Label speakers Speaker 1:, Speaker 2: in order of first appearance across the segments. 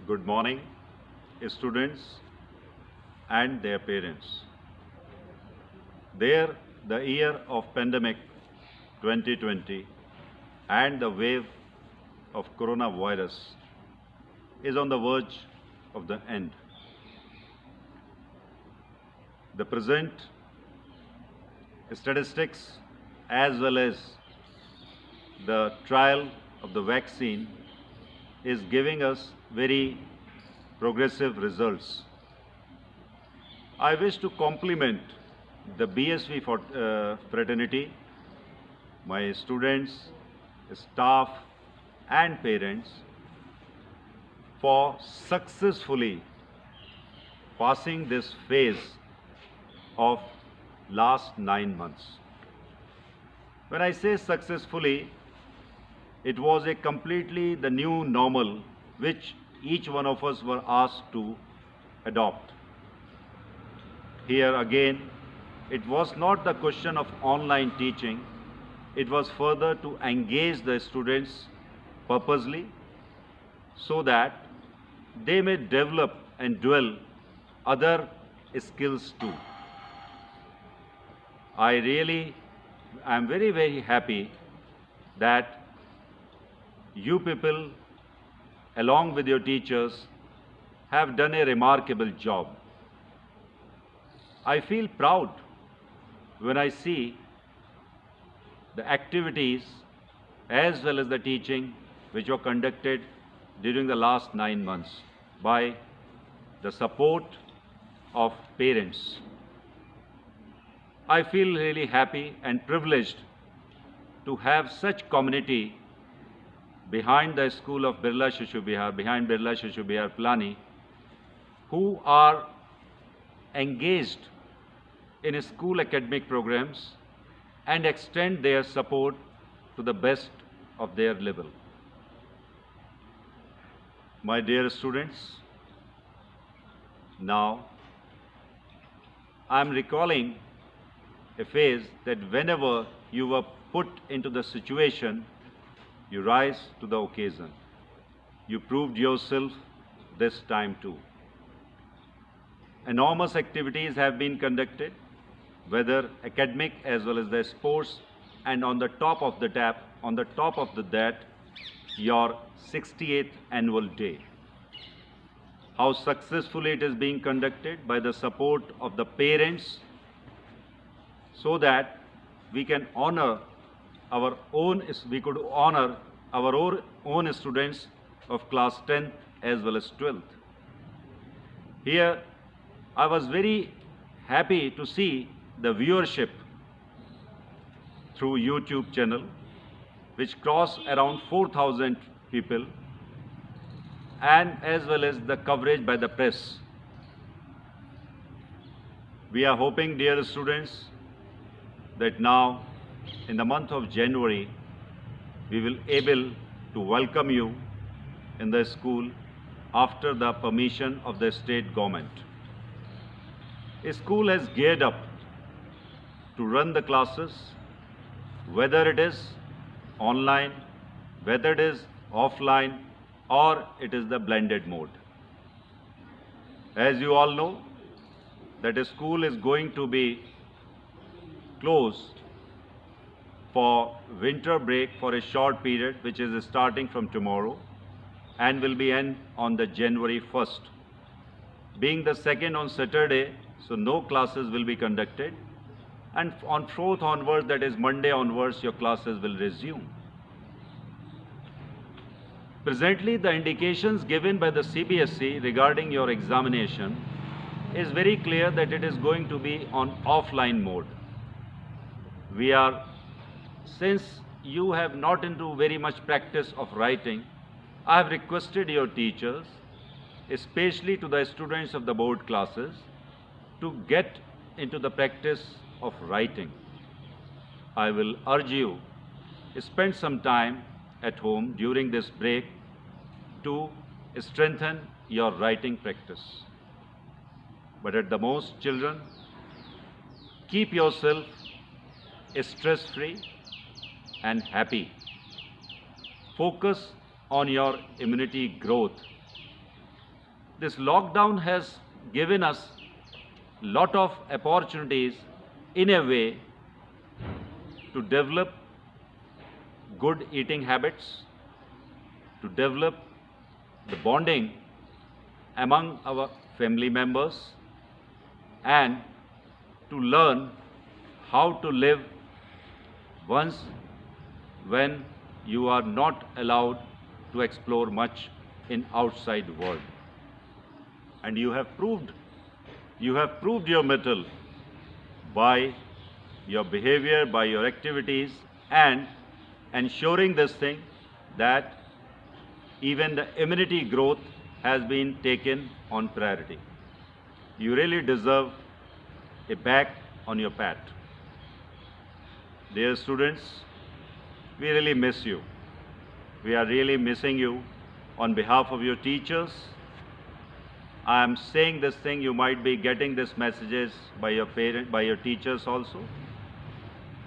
Speaker 1: Good morning, students and their parents. The year of pandemic 2020 and the wave of coronavirus is on the verge of the end. The present statistics as well as the trial of the vaccine is giving us very progressive results. I wish to compliment the BSV fraternity, my students, staff and parents for successfully passing this phase of last 9 months. When I say successfully, it was a completely the new normal which each one of us were asked to adopt. Here again, it was not the question of online teaching, it was further to engage the students purposely so that they may develop and dwell other skills too. I am very happy that you people along with your teachers have done a remarkable job. I feel proud when I see the activities as well as the teaching which were conducted during the last 9 months by the support of parents. I feel really happy and privileged to have such community behind the school of Birla Shishu Vihar, behind Birla Shishu Vihar Pilani, who are engaged in school academic programs and extend their support to the best of their level. My dear students, now I am recalling a phase that whenever you were put into the situation, you rise to the occasion. You proved yourself this time too. Enormous activities have been conducted, whether academic as well as the sports, and on the top of that, your 68th annual day. How successfully it is being conducted by the support of the parents, so that we can honor our own students of class 10th as well as 12th. Here, I was very happy to see the viewership through YouTube channel, which crossed around 4,000 people, and as well as the coverage by the press. We are hoping, dear students, that now in the month of January, we will able to welcome you in the school after the permission of the state government. A school has geared up to run the classes, whether it is online, whether it is offline, or it is the blended mode. As you all know, that a school is going to be closed for winter break for a short period, which is starting from tomorrow and will be end on the January 1st. Being the second on Saturday, so no classes will be conducted, and on 4th onwards, that is Monday onwards, your classes will resume. Presently, the indications given by the CBSE regarding your examination is very clear that it is going to be on offline mode. Since you have not into very much practice of writing, I have requested your teachers, especially to the students of the board classes, to get into the practice of writing. I will urge you to spend some time at home during this break to strengthen your writing practice. But at the most, children, keep yourself stress-free and happy. Focus on your immunity growth This lockdown has given us a lot of opportunities in a way to develop good eating habits, to develop the bonding among our family members, and to learn how to live once when you are not allowed to explore much in outside world. And you have proved your mettle by your behavior, by your activities, and ensuring this thing that even the immunity growth has been taken on priority. You really deserve a pat on your pat. Dear students, we really miss you. We are really missing you. On behalf of your teachers, I am saying this thing, you might be getting these messages by your parents, by your teachers also.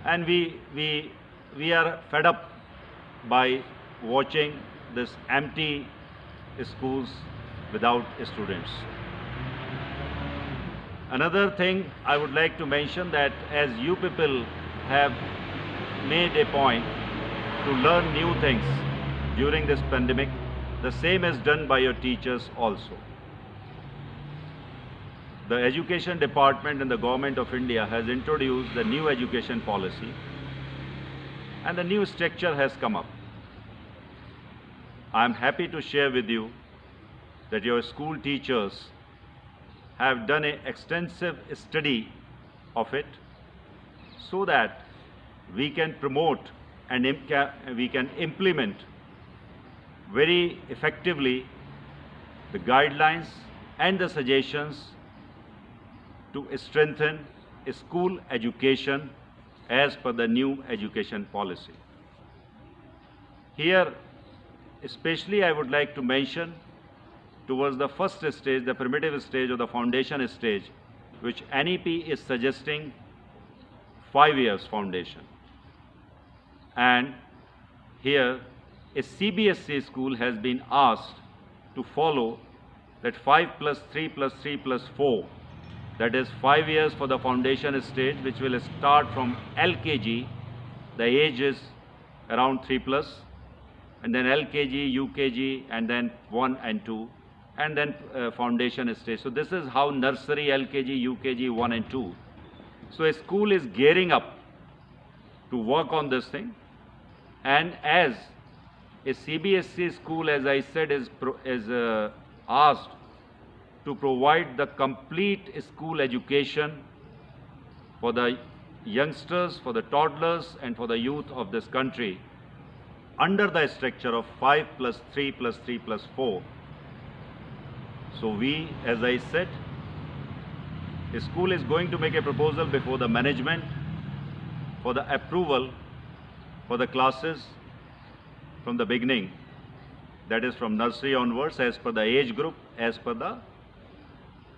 Speaker 1: And we are fed up by watching this empty schools without students. Another thing I would like to mention, that as you people have made a point to learn new things during this pandemic, the same is done by your teachers also. The Education Department and the Government of India has introduced the new education policy, and the new structure has come up. I am happy to share with you that your school teachers have done an extensive study of it, so that we can promote and we can implement very effectively the guidelines and the suggestions to strengthen school education as per the new education policy. Here, especially I would like to mention towards the first stage, the primitive stage or the foundation stage, which NEP is suggesting 5 years foundation. And here, a CBSE school has been asked to follow that 5 plus 3 plus 3 plus 4, that is 5 years for the foundation stage, which will start from LKG, the age is around 3 plus, and then LKG, UKG, and then 1 and 2, and then foundation stage. So this is how nursery, LKG, UKG, 1 and 2. So a school is gearing up to work on this thing, and as a CBSE school, as I said, is asked to provide the complete school education for the youngsters, for the toddlers, and for the youth of this country under the structure of 5 plus 3 plus 3 plus 4. So we, as I said, the school is going to make a proposal before the management for the approval for the classes from the beginning, that is from nursery onwards, as per the age group, as per the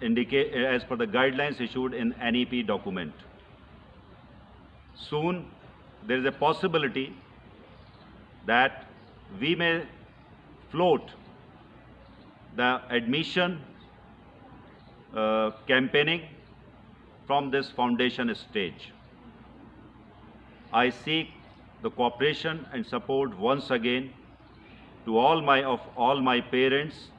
Speaker 1: guidelines issued in NEP document. Soon there is a possibility that we may float the admission campaigning from this foundation stage. I seek the cooperation and support once again to all my parents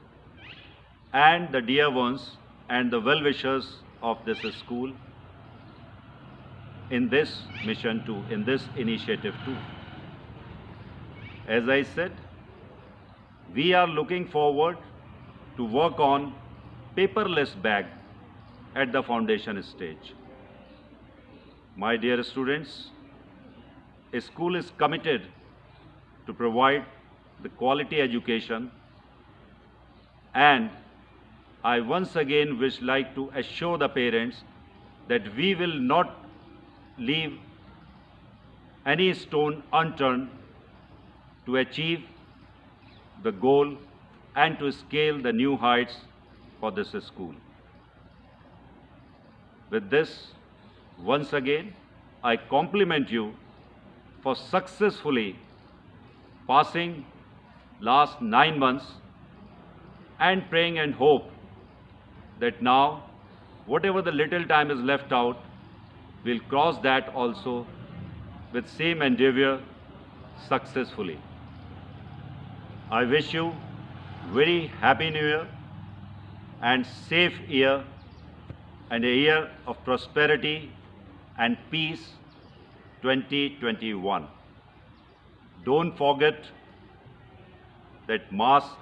Speaker 1: and the dear ones and the well-wishers of this school in this mission too, in this initiative too. As I said, we are looking forward to work on paperless bag at the foundation stage. My dear students, a school is committed to provide the quality education, and I once again like to assure the parents that we will not leave any stone unturned to achieve the goal and to scale the new heights for this school. With this, once again, I compliment you for successfully passing last 9 months, and praying and hope that now, whatever the little time is left out, we'll cross that also with same endeavor successfully. I wish you very happy New Year and safe year, and a year of prosperity and peace 2021. Don't forget that mask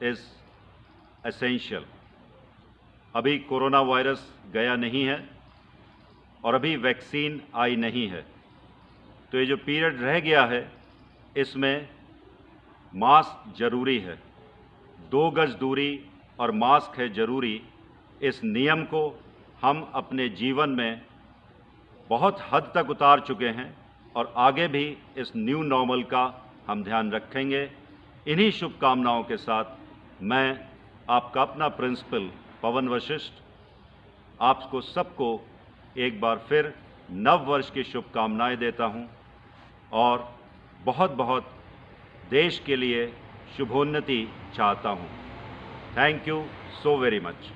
Speaker 1: is essential. अभी corona virus गया नहीं है और अभी vaccine आई नहीं है, तो ये जो पीरियड रह गया है इसमें मास्क जरूरी है। 2 गज दूरी और मास्क है जरूरी। इस नियम को हम अपने जीवन में बहुत हद तक उतार चुके हैं और आगे भी इस न्यू नॉर्मल का हम ध्यान रखेंगे। इन्हीं शुभकामनाओं के साथ मैं आपका अपना प्रिंसिपल पवन वशिष्ठ आपको सबको एक बार फिर नव वर्ष की शुभकामनाएं देता हूं और बहुत बहुत देश के लिए शुभोन्नति चाहता हूं। Thank you so very much.